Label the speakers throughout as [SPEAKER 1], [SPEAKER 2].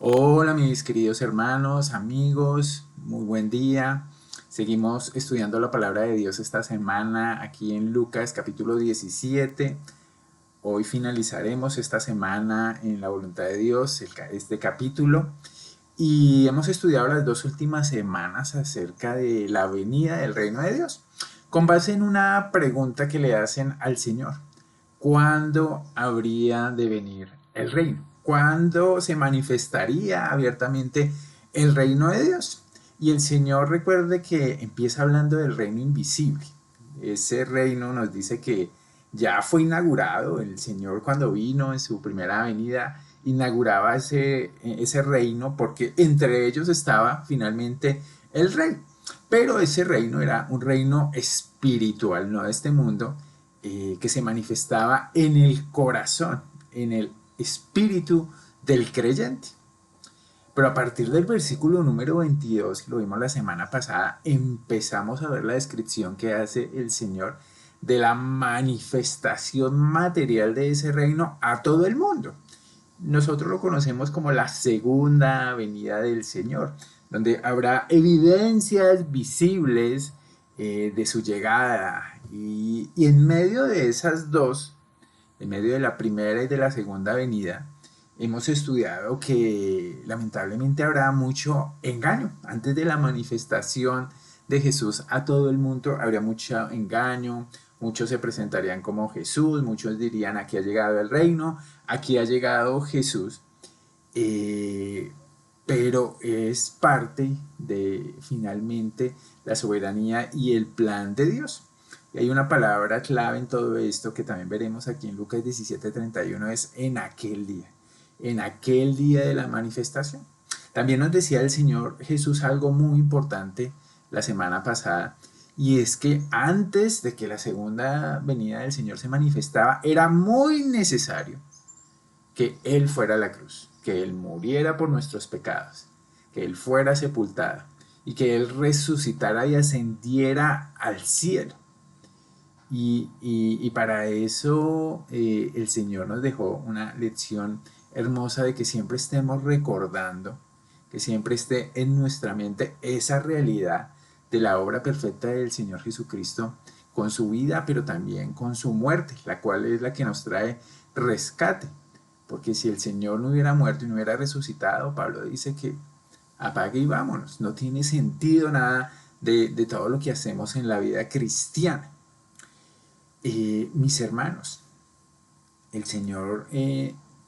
[SPEAKER 1] Hola mis queridos hermanos, amigos, muy buen día. Seguimos estudiando la palabra de Dios esta semana aquí en Lucas capítulo 17. Hoy finalizaremos esta semana en la voluntad de Dios este capítulo y hemos estudiado las dos últimas semanas acerca de la venida del reino de Dios con base en una pregunta que le hacen al Señor. ¿Cuándo habría de venir el reino? ¿Cuándo se manifestaría abiertamente el reino de Dios? Y el Señor recuerde que empieza hablando del reino invisible. Ese reino nos dice que ya fue inaugurado. El Señor cuando vino en su primera venida inauguraba ese reino porque entre ellos estaba finalmente el rey. Pero ese reino era un reino espiritual, no de este mundo, que se manifestaba en el corazón, en el espíritu del creyente. Pero a partir del versículo número 22, que lo vimos la semana pasada, empezamos a ver la descripción que hace el Señor de la manifestación material de ese reino a todo el mundo. Nosotros lo conocemos como la segunda venida del Señor, donde habrá evidencias visibles de su llegada. Y en medio de esas dos, en medio de la primera y de la segunda venida, hemos estudiado que lamentablemente habrá mucho engaño. Antes de la manifestación de Jesús a todo el mundo habría mucho engaño, muchos se presentarían como Jesús, muchos dirían aquí ha llegado el reino, aquí ha llegado Jesús, eh, pero es parte de finalmente la soberanía y el plan de Dios. Y hay una palabra clave en todo esto que también veremos aquí en Lucas 17:31, es en aquel día de la manifestación. También nos decía el Señor Jesús algo muy importante la semana pasada, y es que antes de que la segunda venida del Señor se manifestaba, era muy necesario que Él fuera a la cruz, que Él muriera por nuestros pecados, que Él fuera sepultado y que Él resucitara y ascendiera al cielo. Y para eso el Señor nos dejó una lección hermosa de que siempre estemos recordando, que siempre esté en nuestra mente esa realidad de la obra perfecta del Señor Jesucristo con su vida, pero también con su muerte, la cual es la que nos trae rescate. Porque si el Señor no hubiera muerto y no hubiera resucitado, Pablo dice que apague y vámonos. No tiene sentido nada de todo lo que hacemos en la vida cristiana. Mis hermanos, el Señor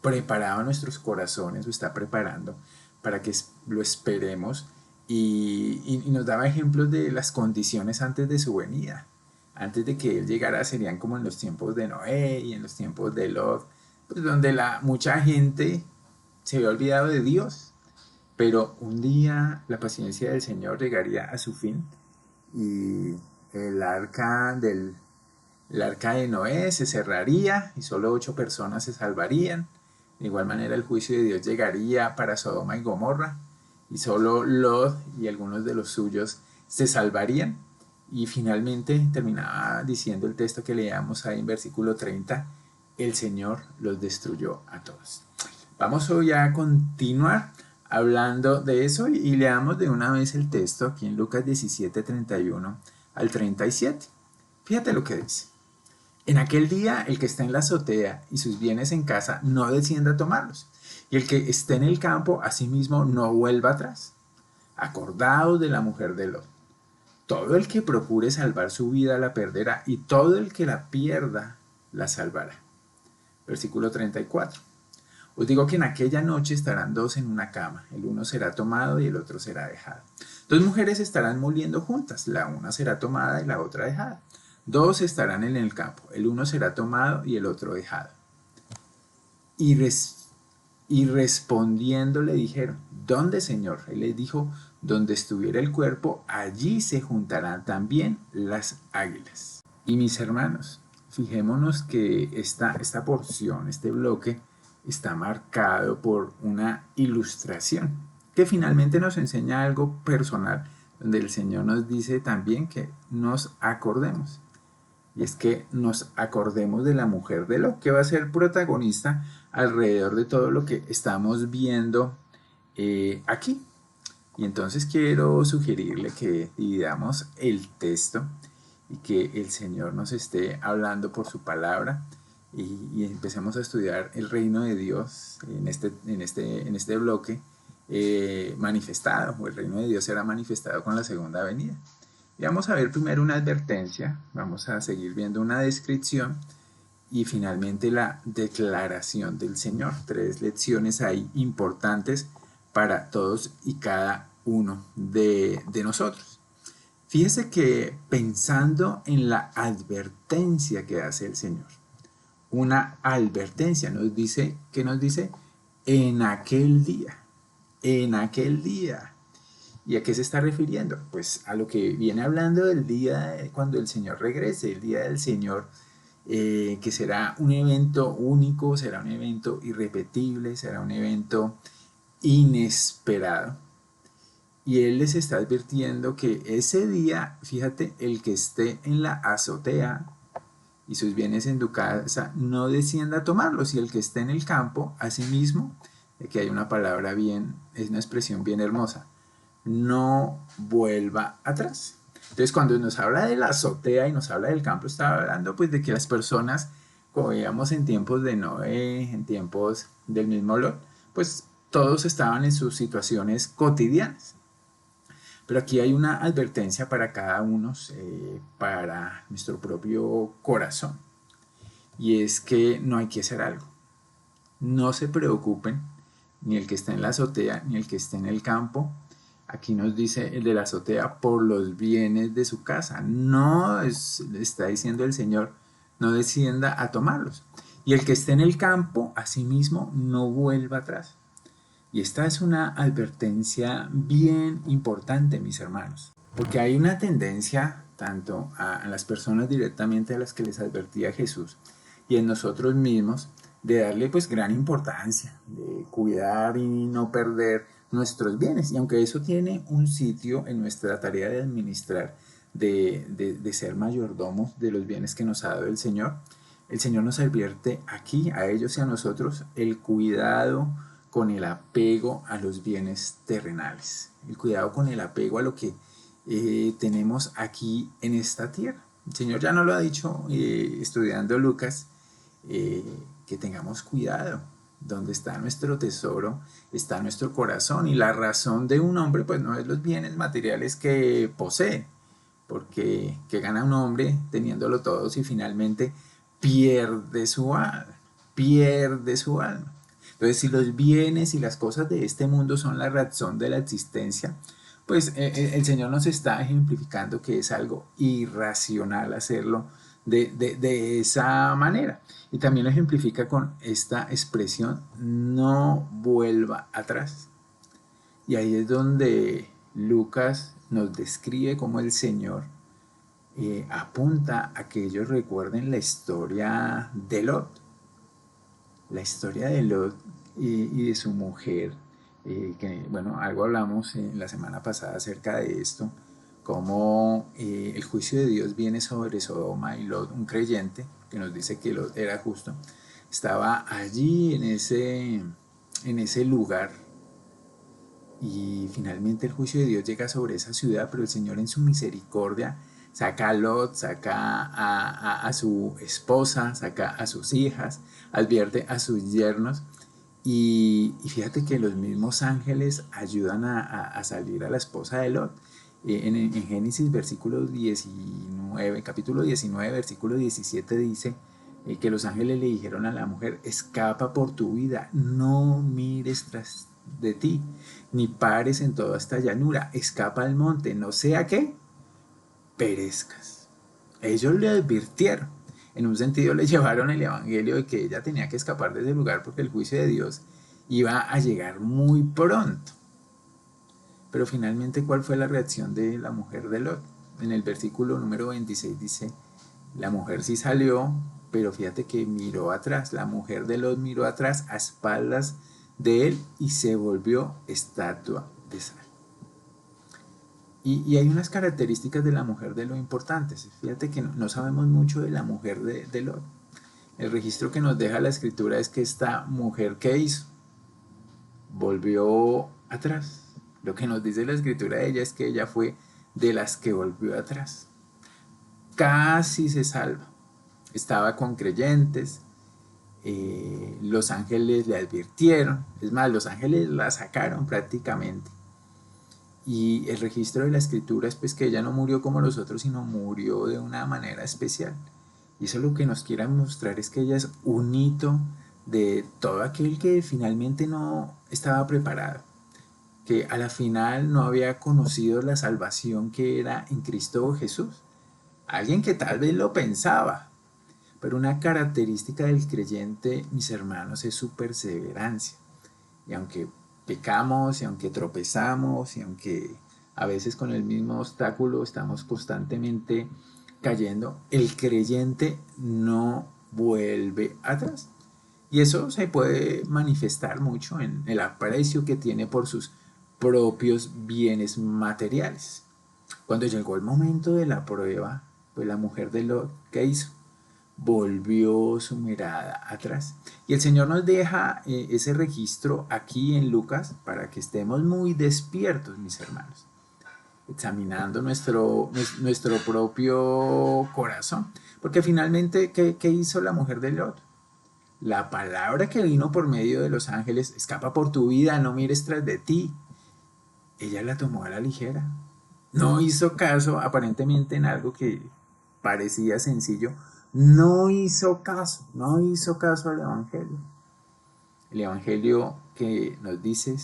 [SPEAKER 1] preparaba nuestros corazones, o está preparando para que lo esperemos y nos daba ejemplos de las condiciones antes de su venida. Antes de que Él llegara serían como en los tiempos de Noé y en los tiempos de Lot, pues donde mucha gente se había olvidado de Dios. Pero un día la paciencia del Señor llegaría a su fin y el arca del el arca de Noé se cerraría y solo 8 personas se salvarían. De igual manera el juicio de Dios llegaría para Sodoma y Gomorra y solo Lot y algunos de los suyos se salvarían. Y finalmente terminaba diciendo el texto que leíamos ahí en versículo 30, el Señor los destruyó a todos. Vamos hoy a continuar hablando de eso y leamos de una vez el texto aquí en Lucas 17:31 al 37. Fíjate lo que dice. En aquel día, el que está en la azotea y sus bienes en casa no descienda a tomarlos, y el que esté en el campo, asimismo, no vuelva atrás. Acordaos de la mujer de Lot. Todo el que procure salvar su vida la perderá, y todo el que la pierda la salvará. Versículo 34. Os digo que en aquella noche estarán dos en una cama, el uno será tomado y el otro será dejado. Dos mujeres estarán moliendo juntas, la una será tomada y la otra dejada. Dos estarán en el campo, el uno será tomado y el otro dejado. Y, y respondiendo le dijeron, ¿dónde, Señor? Él les dijo, donde estuviera el cuerpo, allí se juntarán también las águilas. Y mis hermanos, fijémonos que esta porción, este bloque, está marcado por una ilustración que finalmente nos enseña algo personal, donde el Señor nos dice también que nos acordemos. Y es que nos acordemos de la mujer de Lot, que va a ser protagonista alrededor de todo lo que estamos viendo aquí. Y entonces quiero sugerirle que dividamos el texto y que el Señor nos esté hablando por su palabra y empecemos a estudiar el reino de Dios en este bloque manifestado, o el reino de Dios será manifestado con la segunda venida. Y vamos a ver primero una advertencia, vamos a seguir viendo una descripción y finalmente la declaración del Señor. Tres lecciones ahí importantes para todos y cada uno de nosotros. Fíjese que pensando en la advertencia que hace el Señor, una advertencia nos dice, ¿qué nos dice? En aquel día, en aquel día. ¿Y a qué se está refiriendo? Pues a lo que viene hablando del día cuando el Señor regrese, el día del Señor, que será un evento único, será un evento irrepetible, será un evento inesperado. Y Él les está advirtiendo que ese día, fíjate, el que esté en la azotea y sus bienes en tu casa, no descienda a tomarlos, y el que esté en el campo, asimismo, aquí hay una palabra bien, es una expresión bien hermosa, no vuelva atrás. Entonces, cuando nos habla de la azotea y nos habla del campo, está hablando pues de que las personas, como veíamos en tiempos de Noé, en tiempos del mismo Lot, pues todos estaban en sus situaciones cotidianas. Pero aquí hay una advertencia para cada uno, para nuestro propio corazón, y es que no hay que hacer algo. No se preocupen, ni el que está en la azotea, ni el que esté en el campo. Aquí nos dice el de la azotea, por los bienes de su casa. No está diciendo el Señor, no descienda a tomarlos. Y el que esté en el campo, asimismo, no vuelva atrás. Y esta es una advertencia bien importante, mis hermanos, porque hay una tendencia tanto a las personas directamente a las que les advertía Jesús y en nosotros mismos de darle pues gran importancia, de cuidar y no perder nuestros bienes. Y aunque eso tiene un sitio en nuestra tarea de administrar, de ser mayordomos de los bienes que nos ha dado el Señor nos advierte aquí a ellos y a nosotros el cuidado con el apego a los bienes terrenales, el cuidado con el apego a lo que tenemos aquí en esta tierra. El Señor ya nos lo ha dicho estudiando Lucas, eh, que tengamos cuidado. Donde está nuestro tesoro, está nuestro corazón. Y la razón de un hombre, pues no es los bienes materiales que posee, porque que gana un hombre teniéndolo todo si finalmente pierde su alma, pierde su alma. Entonces, si los bienes y las cosas de este mundo son la razón de la existencia, pues el Señor nos está ejemplificando que es algo irracional hacerlo de esa manera. Y también lo ejemplifica con esta expresión, no vuelva atrás. Y ahí es donde Lucas nos describe cómo el Señor apunta a que ellos recuerden la historia de Lot. La historia de Lot y de su mujer, que bueno, algo hablamos la semana pasada acerca de esto, cómo el juicio de Dios viene sobre Sodoma y Lot, un creyente, que nos dice que Lot era justo, estaba allí en ese lugar, y finalmente el juicio de Dios llega sobre esa ciudad, pero el Señor en su misericordia saca a Lot, saca a su esposa, saca a sus hijas, advierte a sus yernos, y fíjate que los mismos ángeles ayudan a salir a la esposa de Lot. En Génesis capítulo 19, versículo 17 dice que los ángeles le dijeron a la mujer, escapa por tu vida, no mires tras de ti, ni pares en toda esta llanura, escapa al monte, no sea que perezcas. Ellos le advirtieron, en un sentido le llevaron el evangelio de que ella tenía que escapar de ese lugar porque el juicio de Dios iba a llegar muy pronto. Pero finalmente, ¿cuál fue la reacción de la mujer de Lot? En el versículo número 26 dice, la mujer sí salió, pero fíjate que miró atrás, la mujer de Lot miró atrás a espaldas de él y se volvió estatua de sal. Y hay unas características de la mujer de Lot importantes. Fíjate que no sabemos mucho de la mujer de Lot. El registro que nos deja la escritura es que esta mujer, ¿qué hizo? Volvió atrás. Lo que nos dice la escritura de ella es que ella fue de las que volvió atrás. Casi se salva. Estaba con creyentes, los ángeles le advirtieron, es más, los ángeles la sacaron prácticamente. Y el registro de la escritura es pues que ella no murió como los otros, sino murió de una manera especial. Y eso lo que nos quiere mostrar es que ella es un hito de todo aquel que finalmente no estaba preparado, que a la final no había conocido la salvación que era en Cristo Jesús. Alguien que tal vez lo pensaba, pero una característica del creyente, mis hermanos, es su perseverancia. Y aunque pecamos, y aunque tropezamos, y aunque a veces con el mismo obstáculo estamos constantemente cayendo, el creyente no vuelve atrás. Y eso se puede manifestar mucho en el aprecio que tiene por sus propios bienes materiales. Cuando llegó el momento de la prueba, pues la mujer de Lot, ¿qué hizo? Volvió su mirada atrás. Y el Señor nos deja ese registro aquí en Lucas para que estemos muy despiertos, mis hermanos, examinando nuestro propio corazón. Porque finalmente, ¿qué hizo la mujer de Lot? La palabra que vino por medio de los ángeles, escapa por tu vida, no mires tras de ti. Ella la tomó a la ligera. No hizo caso aparentemente en algo que parecía sencillo. No hizo caso al Evangelio. El Evangelio que nos dice,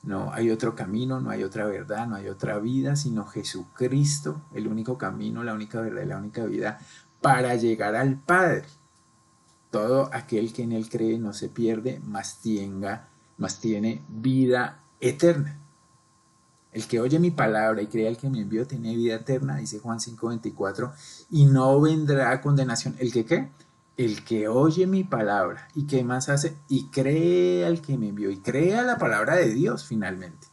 [SPEAKER 1] no hay otro camino, no hay otra verdad, no hay otra vida, sino Jesucristo, el único camino, la única verdad y la única vida para llegar al Padre. Todo aquel que en él cree no se pierde, mas tiene vida eterna. El que oye mi palabra y cree al que me envió tiene vida eterna, dice Juan 5:24, y no vendrá a condenación. ¿El que qué? El que oye mi palabra y qué más hace y cree al que me envió y cree a la palabra de Dios finalmente.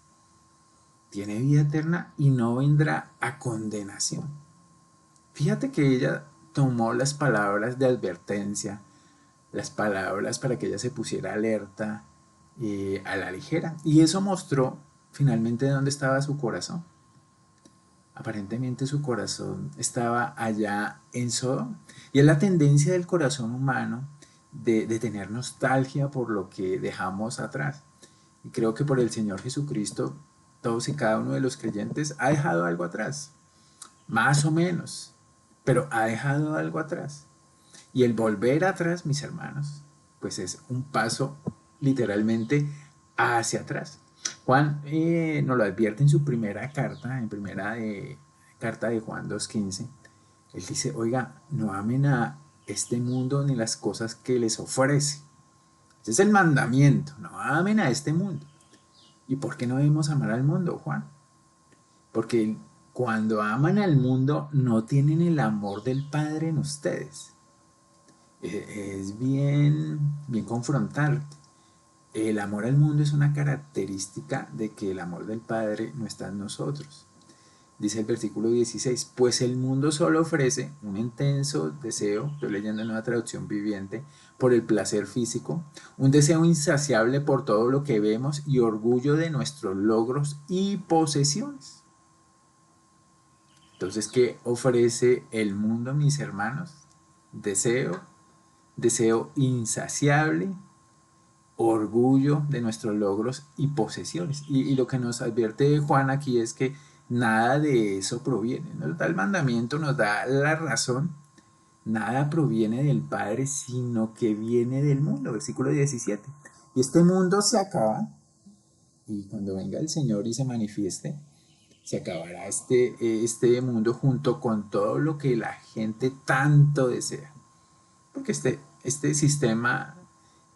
[SPEAKER 1] Tiene vida eterna y no vendrá a condenación. Fíjate que ella tomó las palabras de advertencia, las palabras para que ella se pusiera alerta a la ligera. Y eso mostró finalmente dónde estaba su corazón. Aparentemente su corazón estaba allá en Sodoma. Y es la tendencia del corazón humano de tener nostalgia por lo que dejamos atrás. Y creo que por el Señor Jesucristo, todos y cada uno de los creyentes ha dejado algo atrás. Más o menos. Pero ha dejado algo atrás. Y el volver atrás, mis hermanos, pues es un paso literalmente hacia atrás. Juan nos lo advierte en su primera carta, carta de Juan 2:15. Él dice, oiga, no amen a este mundo ni las cosas que les ofrece. Ese es el mandamiento, no amen a este mundo. ¿Y por qué no debemos amar al mundo, Juan? Porque cuando aman al mundo no tienen el amor del Padre en ustedes. Es bien confrontante. El amor al mundo es una característica de que el amor del Padre no está en nosotros. Dice el versículo 16, pues el mundo solo ofrece un intenso deseo, estoy leyendo en una traducción viviente, por el placer físico, un deseo insaciable por todo lo que vemos y orgullo de nuestros logros y posesiones. Entonces, ¿qué ofrece el mundo, mis hermanos? Deseo insaciable, orgullo de nuestros logros y posesiones. Y lo que nos advierte Juan aquí es que nada de eso proviene. Nos da el mandamiento, nos da la razón. Nada proviene del Padre, sino que viene del mundo. Versículo 17. Y este mundo se acaba, y cuando venga el Señor y se manifieste, se acabará este mundo junto con todo lo que la gente tanto desea. Porque este sistema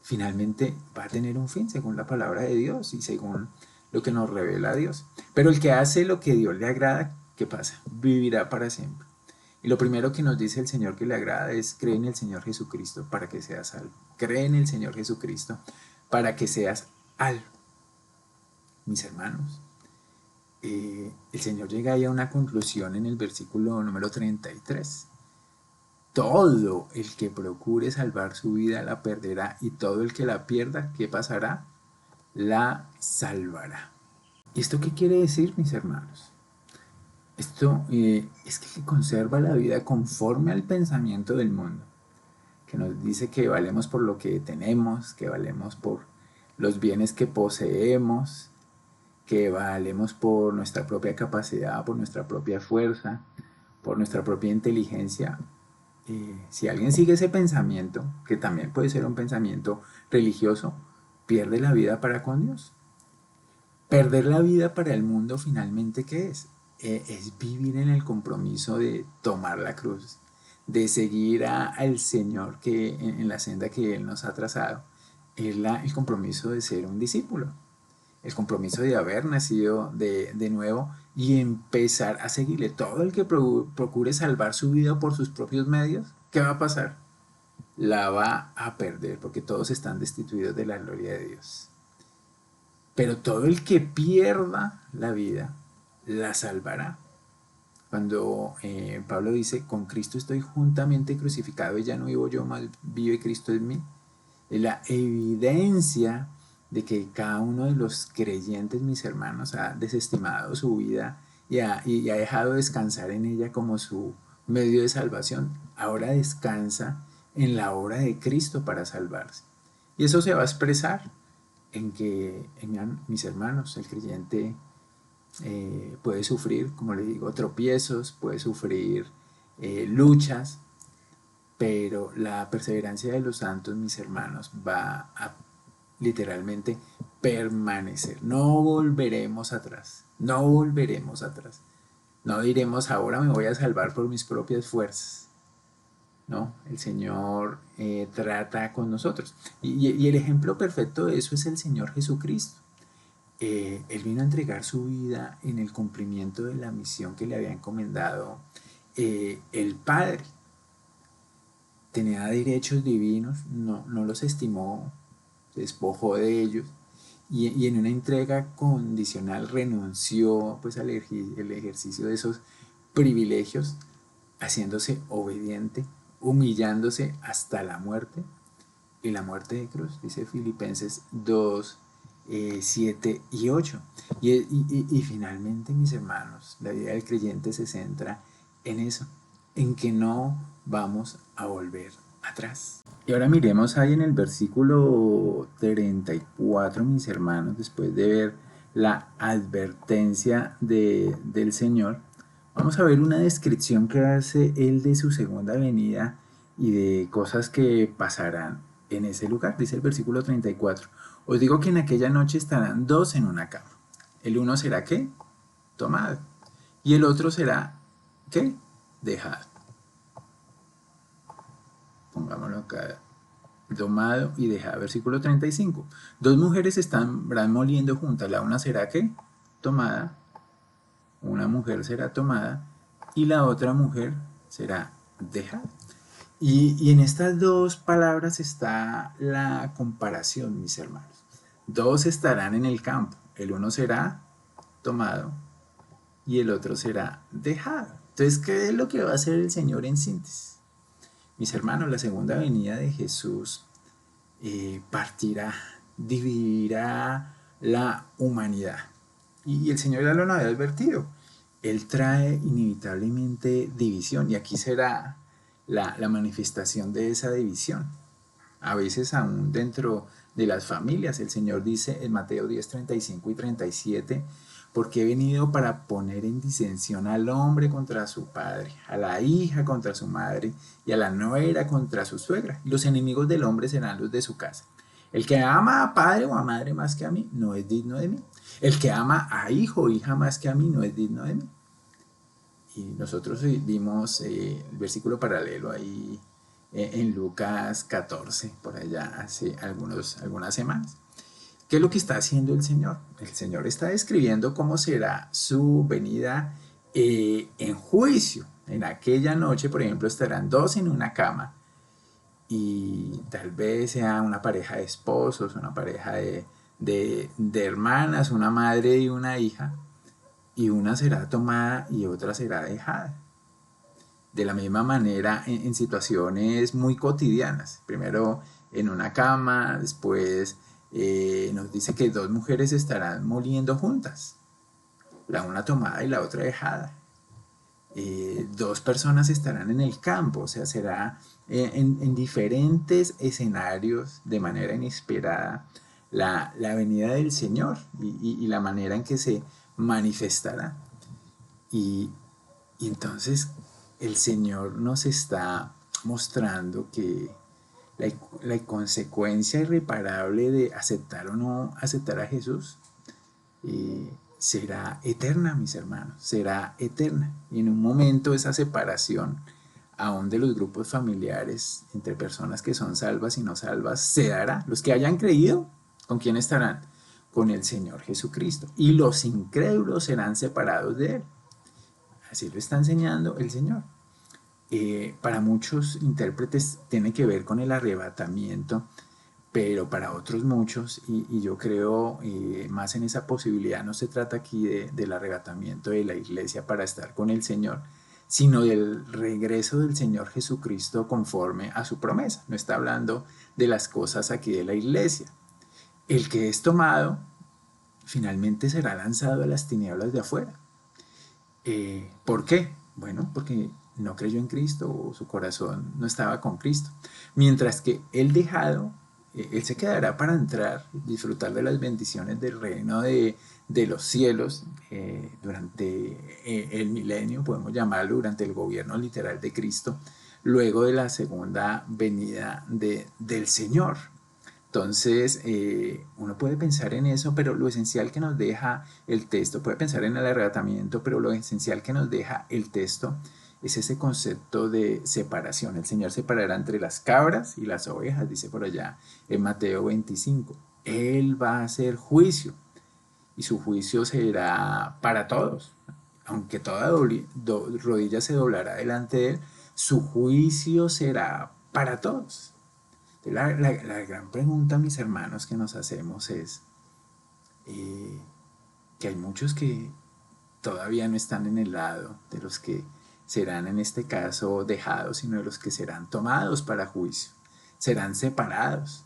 [SPEAKER 1] finalmente va a tener un fin según la palabra de Dios y según lo que nos revela Dios. Pero el que hace lo que a Dios le agrada, ¿qué pasa? Vivirá para siempre. Y lo primero que nos dice el Señor que le agrada es cree en el Señor Jesucristo para que seas salvo. Cree en el Señor Jesucristo para que seas salvo. Mis hermanos, el Señor llega ahí a una conclusión en el versículo número 33. Todo el que procure salvar su vida la perderá y todo el que la pierda, ¿qué pasará? La salvará. ¿Y esto qué quiere decir, mis hermanos? Esto es que conserva la vida conforme al pensamiento del mundo, que nos dice que valemos por lo que tenemos, que valemos por los bienes que poseemos, que valemos por nuestra propia capacidad, por nuestra propia fuerza, por nuestra propia inteligencia. Si alguien sigue ese pensamiento, que también puede ser un pensamiento religioso, pierde la vida para con Dios. Perder la vida para el mundo finalmente, ¿qué es? Es vivir en el compromiso de tomar la cruz, de seguir al Señor que en la senda que Él nos ha trazado. Es el compromiso de ser un discípulo, el compromiso de haber nacido de nuevo y empezar a seguirle. Todo el que procure salvar su vida por sus propios medios, ¿qué va a pasar? La va a perder porque todos están destituidos de la gloria de Dios. Pero todo el que pierda la vida, la salvará. Cuando Pablo dice, con Cristo estoy juntamente crucificado y ya no vivo yo, más vive Cristo en mí, es la evidencia de que cada uno de los creyentes, mis hermanos, ha desestimado su vida y ha dejado descansar en ella como su medio de salvación. Ahora descansa en la obra de Cristo para salvarse. Y eso se va a expresar en que, mis hermanos, el creyente puede sufrir, como les digo, tropiezos, puede sufrir luchas, pero la perseverancia de los santos, mis hermanos, va a literalmente permanecer. No volveremos atrás, no volveremos atrás. No diremos ahora me voy a salvar por mis propias fuerzas. No, el Señor trata con nosotros. Y el ejemplo perfecto de eso es el Señor Jesucristo. Él vino a entregar su vida en el cumplimiento de la misión que le había encomendado el Padre. Tenía derechos divinos, no los estimó, se despojó de ellos y en una entrega condicional renunció pues al el ejercicio de esos privilegios, haciéndose obediente, humillándose hasta la muerte y la muerte de cruz, dice Filipenses 2, 7 y 8. Y finalmente, mis hermanos, la vida del creyente se centra en eso, en que no vamos a volver atrás. Y ahora miremos ahí en el versículo 34, mis hermanos, después de ver la advertencia del Señor, vamos a ver una descripción que hace Él de su segunda venida y de cosas que pasarán en ese lugar. Dice el versículo 34, os digo que en aquella noche estarán dos en una cama. El uno será, ¿qué? Tomado. Y el otro será, ¿qué? Dejado. Pongámoslo acá, domado y dejado. Versículo 35. Dos mujeres estarán moliendo juntas. La una será, ¿qué? Tomada. Una mujer será tomada y la otra mujer será dejada. Y en estas dos palabras está la comparación, mis hermanos. Dos estarán en el campo. El uno será tomado y el otro será dejado. Entonces, ¿qué es lo que va a hacer el Señor en síntesis? Mis hermanos, la segunda venida de Jesús partirá, dividirá la humanidad. Y el Señor ya lo había advertido. Él trae inevitablemente división y aquí será la manifestación de esa división. A veces aún dentro de las familias, el Señor dice en Mateo 10, 35 y 37, porque he venido para poner en disensión al hombre contra su padre, a la hija contra su madre y a la nuera contra su suegra. Y los enemigos del hombre serán los de su casa. El que ama a padre o a madre más que a mí no es digno de mí. El que ama a hijo o hija más que a mí no es digno de mí. Y nosotros vimos el versículo paralelo ahí en Lucas 14, por allá hace algunas semanas. ¿Qué es lo que está haciendo el Señor? El Señor está describiendo cómo será su venida en juicio. En aquella noche, por ejemplo, estarán dos en una cama y tal vez sea una pareja de esposos, una pareja de hermanas, una madre y una hija, y una será tomada y otra será dejada. De la misma manera en situaciones muy cotidianas. Primero en una cama, después nos dice que dos mujeres estarán moliendo juntas. la una tomada y la otra dejada. Dos personas estarán en el campo, o sea, será en diferentes escenarios de manera inesperada la venida del Señor y la manera en que se manifestará. Y, y entonces el Señor nos está mostrando que la, la consecuencia irreparable de aceptar o no aceptar a Jesús será eterna, mis hermanos, será eterna. Y en un momento esa separación, aún de los grupos familiares, entre personas que son salvas y no salvas, se dará. Los que hayan creído, ¿con quién estarán? Con el Señor Jesucristo. Y los incrédulos serán separados de Él. Así lo está enseñando el Señor. Para muchos intérpretes tiene que ver con el arrebatamiento, pero para otros muchos, y yo creo más en esa posibilidad, no se trata aquí del arrebatamiento de la iglesia para estar con el Señor, sino del regreso del Señor Jesucristo conforme a su promesa. No está hablando de las cosas aquí de la iglesia. El que es tomado finalmente será lanzado a las tinieblas de afuera. ¿Por qué? Bueno, porque no creyó en Cristo o su corazón no estaba con Cristo. Mientras que el dejado, él se quedará para entrar, disfrutar de las bendiciones del reino de los cielos durante el milenio, podemos llamarlo, durante el gobierno literal de Cristo, luego de la segunda venida del Señor. Entonces, uno puede pensar en eso, pero lo esencial que nos deja el texto, puede pensar en el arrebatamiento, pero lo esencial que nos deja el texto es ese concepto de separación. El Señor separará entre las cabras y las ovejas, dice por allá en Mateo 25. Él va a hacer juicio y su juicio será para todos. Aunque toda rodilla se doblará delante de él, su juicio será para todos. La gran pregunta, mis hermanos, que nos hacemos es eh, que hay muchos que todavía no están en el lado de los que serán en este caso dejados, sino de los que serán tomados para juicio, serán separados.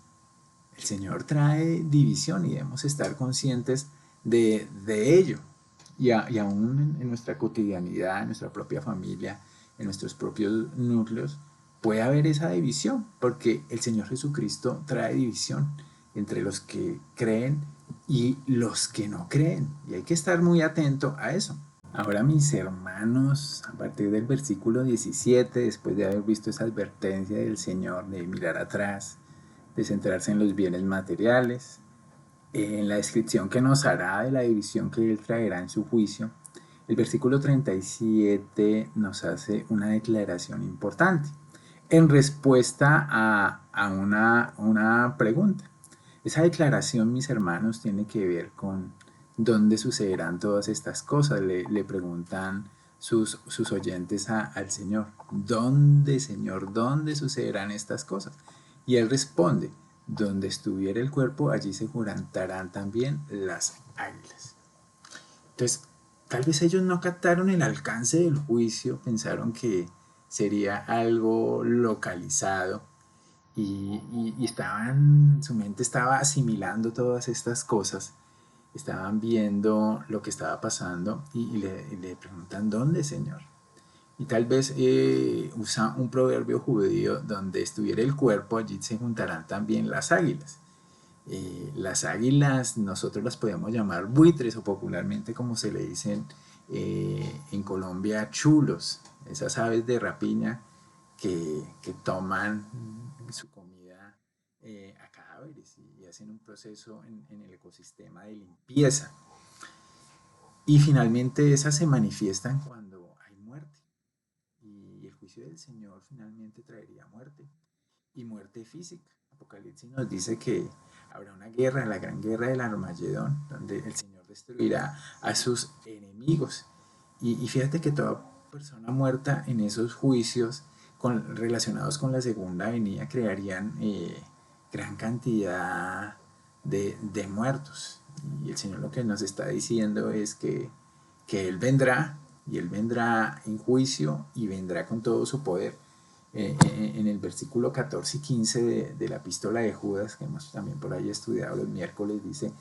[SPEAKER 1] El Señor trae división y debemos estar conscientes de ello. Y aún en nuestra cotidianidad, en nuestra propia familia, en nuestros propios núcleos, puede haber esa división, porque el Señor Jesucristo trae división entre los que creen y los que no creen. Y hay que estar muy atento a eso. Ahora, mis hermanos, a partir del versículo 17, después de haber visto esa advertencia del Señor de mirar atrás, de centrarse en los bienes materiales, en la descripción que nos hará de la división que Él traerá en su juicio, el versículo 37 nos hace una declaración importante en respuesta a una pregunta. Esa declaración, mis hermanos, tiene que ver con dónde sucederán todas estas cosas. Le preguntan sus oyentes al Señor, ¿dónde, Señor, dónde sucederán estas cosas? Y Él responde, donde estuviera el cuerpo, allí se jurantarán también las águilas. Entonces, tal vez ellos no captaron el alcance del juicio, pensaron que sería algo localizado y estaban, su mente estaba asimilando todas estas cosas, estaban viendo lo que estaba pasando y le preguntan, ¿dónde, Señor? Y tal vez usa un proverbio judío, donde estuviera el cuerpo, allí se juntarán también las águilas. Las águilas nosotros las podemos llamar buitres o popularmente como se le dicen en Colombia chulos, esas aves de rapiña que toman su comida a cadáveres y hacen un proceso en el ecosistema de limpieza. Y finalmente esas se manifiestan cuando hay muerte. Y el juicio del Señor finalmente traería muerte y muerte física. Apocalipsis nos dice que habrá una guerra, la gran guerra del Armagedón, donde el Señor destruirá a sus enemigos. Y fíjate que toda persona muerta en esos juicios relacionados con la segunda venida crearían gran cantidad de muertos. Y el Señor lo que nos está diciendo es que Él vendrá, y Él vendrá en juicio y vendrá con todo su poder. En el versículo 14 y 15 de la epístola de Judas, que hemos también por ahí estudiado los miércoles, dice,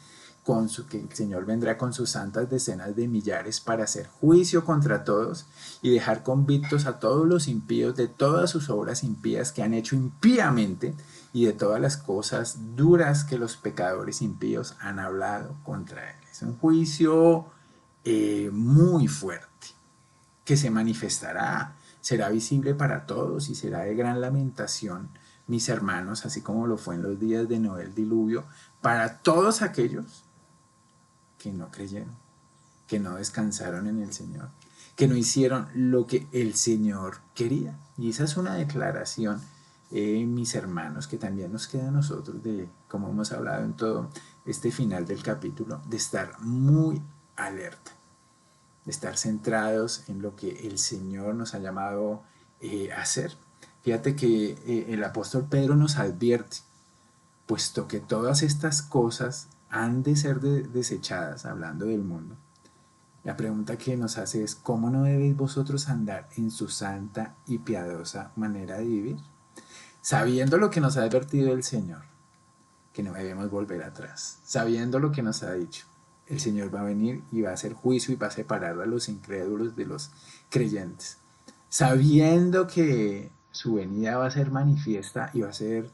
[SPEAKER 1] que el Señor vendrá con sus santas decenas de millares para hacer juicio contra todos y dejar convictos a todos los impíos de todas sus obras impías que han hecho impíamente y de todas las cosas duras que los pecadores impíos han hablado contra él. Es un juicio muy fuerte que se manifestará, será visible para todos y será de gran lamentación, mis hermanos, así como lo fue en los días de Noé el diluvio, para todos aquellos que no creyeron, que no descansaron en el Señor, que no hicieron lo que el Señor quería. Y esa es una declaración, mis hermanos, que también nos queda a nosotros de, como hemos hablado en todo este final del capítulo, de estar muy alerta, de estar centrados en lo que el Señor nos ha llamado a hacer. Fíjate que el apóstol Pedro nos advierte, puesto que todas estas cosas han de ser desechadas, hablando del mundo. La pregunta que nos hace es, ¿cómo no debéis vosotros andar en su santa y piadosa manera de vivir? Sabiendo lo que nos ha advertido el Señor, que no debemos volver atrás, sabiendo lo que nos ha dicho. El Señor va a venir y va a hacer juicio y va a separar a los incrédulos de los creyentes. Sabiendo que su venida va a ser manifiesta y va a ser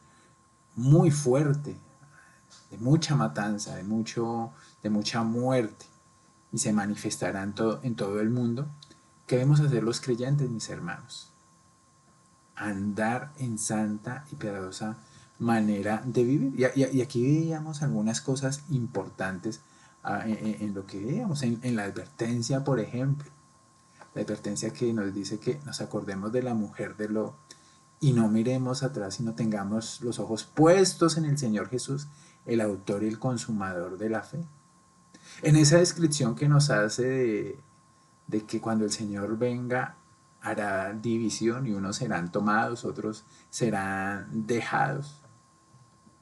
[SPEAKER 1] muy fuerte, de mucha matanza, de mucha muerte, y se manifestará en todo el mundo. ¿Qué debemos hacer los creyentes, mis hermanos? Andar en santa y piadosa manera de vivir. Y aquí veíamos algunas cosas importantes en lo que veíamos, en la advertencia, por ejemplo. La advertencia que nos dice que nos acordemos de la mujer de Lot y no miremos atrás, sino tengamos los ojos puestos en el Señor Jesús, el autor y el consumador de la fe. En esa descripción que nos hace de que cuando el Señor venga hará división y unos serán tomados, otros serán dejados.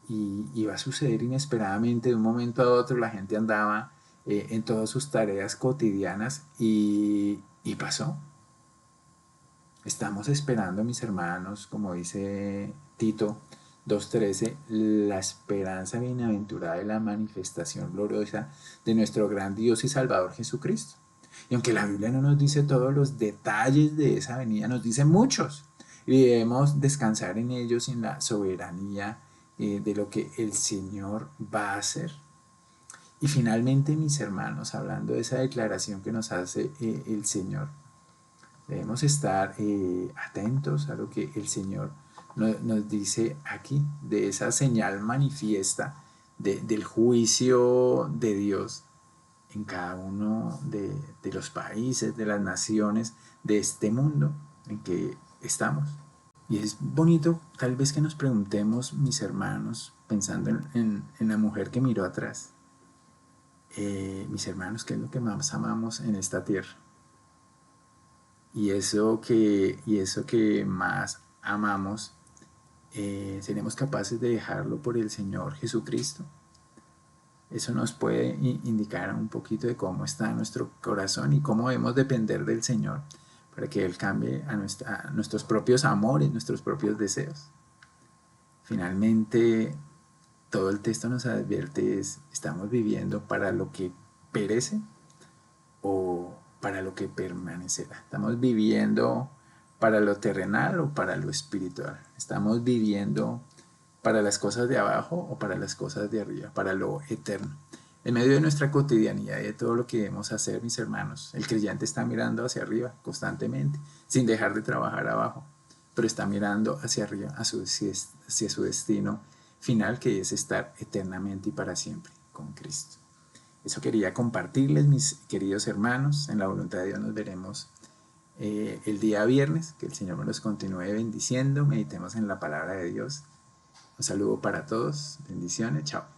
[SPEAKER 1] Y va a suceder inesperadamente, de un momento a otro la gente andaba en todas sus tareas cotidianas y pasó. Estamos esperando, mis hermanos, como dice Tito 2:13, la esperanza bienaventurada de la manifestación gloriosa de nuestro gran Dios y Salvador Jesucristo. Y aunque la Biblia no nos dice todos los detalles de esa venida, nos dice muchos. Y debemos descansar en ellos, en la soberanía de lo que el Señor va a hacer. Y finalmente, mis hermanos, hablando de esa declaración que nos hace el Señor, debemos estar atentos a lo que el Señor nos dice aquí, de esa señal manifiesta del juicio de Dios en cada uno de los países, de las naciones, de este mundo en que estamos. Y es bonito tal vez que nos preguntemos, mis hermanos, pensando en la mujer que miró atrás, mis hermanos, ¿qué es lo que más amamos en esta tierra? Y eso que más amamos, ¿seremos capaces de dejarlo por el Señor Jesucristo? Eso nos puede indicar un poquito de cómo está nuestro corazón y cómo debemos depender del Señor para que Él cambie a nuestros propios amores, nuestros propios deseos. Finalmente, todo el texto nos advierte ¿estamos viviendo para lo que perece o para lo que permanecerá? ¿Estamos viviendo para lo terrenal o para lo espiritual? ¿Estamos viviendo para las cosas de abajo o para las cosas de arriba, para lo eterno? En medio de nuestra cotidianidad y de todo lo que debemos hacer, mis hermanos, el creyente está mirando hacia arriba constantemente, sin dejar de trabajar abajo, pero está mirando hacia arriba, hacia su destino final, que es estar eternamente y para siempre con Cristo. Eso quería compartirles, mis queridos hermanos. En la voluntad de Dios nos veremos el día viernes. Que el Señor nos continúe bendiciendo. Meditemos en la palabra de Dios. Un saludo para todos. Bendiciones. Chao.